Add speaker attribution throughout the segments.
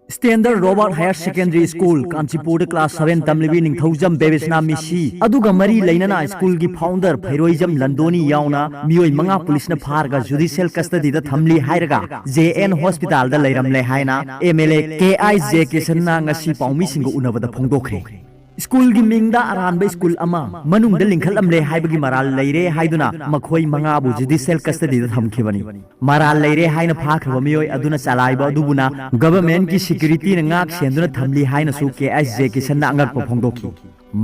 Speaker 1: Standard Robert Higher Secondary School, Kanchipur class 7 Tamlibi Ningthaujam Bebisna Mishi, Aduga Mari Lainana School ki founder Phairoijam Landoni Yauna, Mioi Manga Police na Pharga Judicial Custody da Thamli Hairaga, JN Hospital da Lairamle Haina, MLA KIJ Kesana ngasi Paumi Singo Unava da Phongdokre. School gi mingda aranba school ama manung da lingkhal amle haibagi maral leire haiduna makhoi manga bu judicial custody da thamkhibani maral leire haina phakhaba mioi aduna chalaiba adubuna government ki security na ngak senduna thamli haina su KIJ Kisan na angak phongdokhi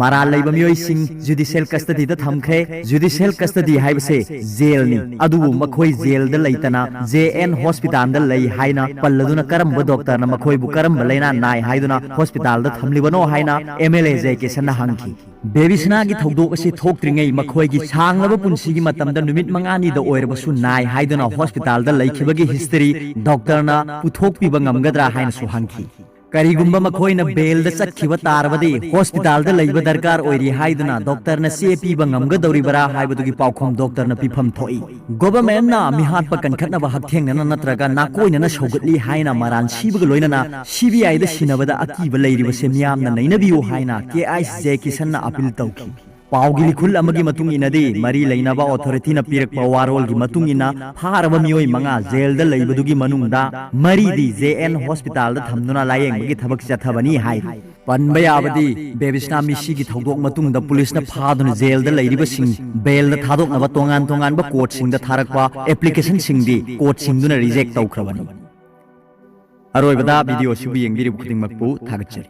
Speaker 1: maral leiba mioi sing judicial custody da thamkhe judicial custody haibase jail ni adubu makhoi jail da leitana JN hospital da lei haina palladuna karamba doctor na makhoi bu karamba leina nai haiduna hospital da thamlibano haina MLA Jai Kesana Hanki. Bebisna ki thogdok asi thoktringay makhoi gi changlaba punsi gi matamda numit mangani da oirbasu nai haiduna hospital da laikhibagi history doctor na puthokpi bangamgadra haina su hanki. Karigumba makhoi na bail da sakhiba tarbadi hospital da laiba darkar oiri haiduna doctor na CP bangamgadori bara haibadu gi paukhom doctor na pifam thoi. Government na mihat pa kankhatna ba haktheng na natraga nakoi na shogatli haina maran sibaga loina na CBI da sinabada akiba lairiba se miyam na nainabiyo haina KIJ Kisan na appeal tawki. Paugi likhul amagi matung inadi mari lainaba authority na pirak pawarol gi matung ina pharaba mioi manga jail da laibadugi manungda mari di JN hospital da thamduna layeng gi thabak chathabani hai panba yabadi bebisna misi gi thodok matung da police na phaduna jail da lairiba sing bail da thadok na tongan tongan ba court sing da tharakpa application sing di court sing duna reject tawkhrabani aroi bada video sibu yengbiri khuding makpu thagachari